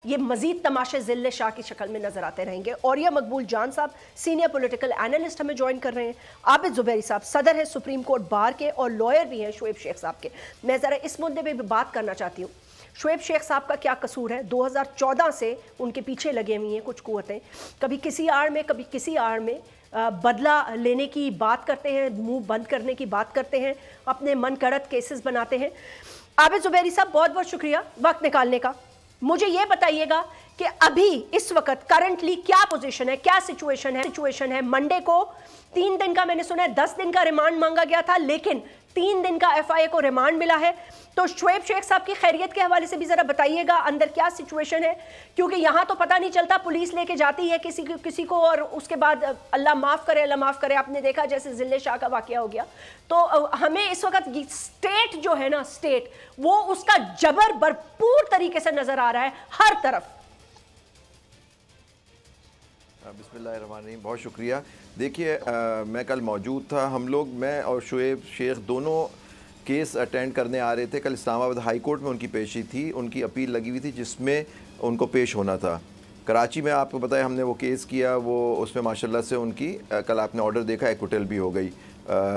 ये मजीद तमाशे ज़िल्ले शाह की शक्ल में नजर आते रहेंगे। औरिया मकबूल जान साहब सीनियर पॉलिटिकल एनालिस्ट हमें ज्वाइन कर रहे हैं। आबिद ज़ुबैरी साहब सदर है सुप्रीम कोर्ट बार के और लॉयर भी हैं शुएब शेख साहब के। मैं ज़रा इस मुद्दे पे भी बात करना चाहती हूँ, शुएब शेख साहब का क्या कसूर है? 2014 से उनके पीछे लगे हुई हैं कुछ कुव्वतें, कभी किसी आड़ में कभी किसी आड़ में बदला लेने की बात करते हैं, मुंह बंद करने की बात करते हैं, अपने मन गढ़ंत केसेस बनाते हैं। आबिद ज़ुबैरी साहब बहुत बहुत शुक्रिया वक्त निकालने का। मुझे ये बताइएगा कि अभी इस वक्त करंटली क्या पोजीशन है, क्या सिचुएशन है। मंडे को 3 दिन का, मैंने सुना है 10 दिन का रिमांड मांगा गया था, लेकिन 3 दिन का एफआईए को रिमांड मिला है। तो शुएब शेख साहब की खैरियत के हवाले से भी जरा बताइएगा अंदर क्या सिचुएशन है, क्योंकि यहाँ तो पता नहीं चलता, पुलिस लेके जाती है किसी को और उसके बाद अल्लाह माफ करे आपने देखा जैसे ज़िले शाह का वाकया हो गया। तो हमें इस वक्त स्टेट जो है ना, स्टेट वो उसका जबर भरपूर तरीके से नजर आ रहा है हर तरफ। बिस्मिल्लाहिर्रहमानिर्रहीम, बहुत शुक्रिया। देखिए, मैं कल मौजूद था, हम लोग, मैं और शुएब शेख दोनों केस अटेंड करने आ रहे थे। कल इस्लामाबाद हाई कोर्ट में उनकी पेशी थी, उनकी अपील लगी हुई थी जिसमें उनको पेश होना था। कराची में आपको बताया हमने वो केस किया, वो उसमें माशाल्लाह से उनकी कल आपने ऑर्डर देखा, एक्विटल भी हो गई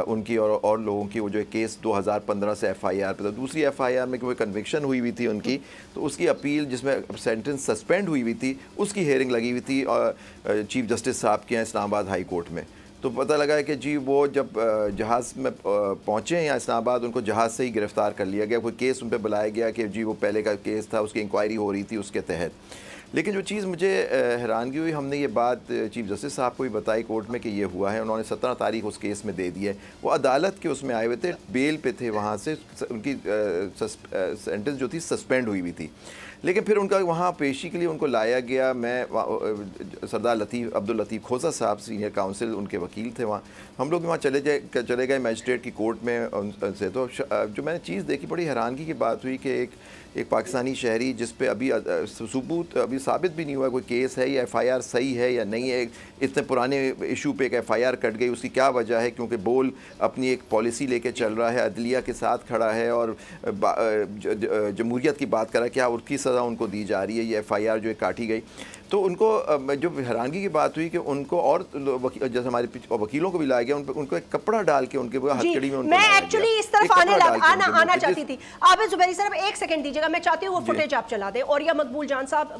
उनकी और लोगों की। वो जो केस 2015 से एफआईआर पे था, दूसरी एफआईआर में कोई कन्विक्शन हुई हुई थी उनकी, तो उसकी अपील जिसमें सेंटेंस सस्पेंड हुई हुई थी उसकी हेयरिंग लगी हुई थी चीफ जस्टिस साहब के यहाँ इस्लामाबाद हाई कोर्ट में। तो पता लगा है कि जी वो जब जहाज़ में पहुँचे हैं यहाँ इस्लामाबाद, उनको जहाज़ से ही गिरफ़्तार कर लिया गया। कोई केस उन पर बुलाया गया कि जी वो पहले का केस था, उसकी इंक्वायरी हो रही थी उसके तहत। लेकिन जो चीज़ मुझे हैरानगी हुई, हमने ये बात चीफ जस्टिस साहब को भी बताई कोर्ट में कि ये हुआ है। उन्होंने 17 तारीख उस केस में दे दी है। वो अदालत के उसमें आए हुए थे, बेल पे थे, वहाँ से उनकी सेंटेंस जो थी सस्पेंड हुई हुई थी। लेकिन फिर उनका वहाँ पेशी के लिए उनको लाया गया। मैं सरदार अब्दुल लतीफ़ खोसा साहब सीनियर काउंसिल उनके वकील थे वहाँ, हम लोग वहाँ चले गए मजिस्ट्रेट की कोर्ट में उनसे। तो जो मैंने चीज़ देखी, बड़ी हैरानगी की बात हुई कि एक पाकिस्तानी शहरी जिस पे अभी सबूत अभी साबित भी नहीं हुआ कोई केस है या एफआईआर सही है या नहीं है, इतने पुराने इशू पे एक एफआईआर कट गई, उसकी क्या वजह है? क्योंकि बोल अपनी एक पॉलिसी लेके चल रहा है, अदलिया के साथ खड़ा है और जमहूरियत की बात कर रहा है, क्या उसकी सज़ा उनको दी जा रही है? ये एफआईआर जो काटी गई, तो उनको जो हैरानगी की बात हुई कि उनको और जैसे हमारे वकीलों को भी लाया गया, उनको एक कपड़ा डाल के उनके हथकड़ी में उनको मैं एक्चुअली इस तरफ आना चाहती थी। आबिद ज़ुबैरी साहब एक सेकंड दीजिएगा, मैं चाहती हूँ वो फुटेज आप चला दें। औरिया मकबूल जान साहब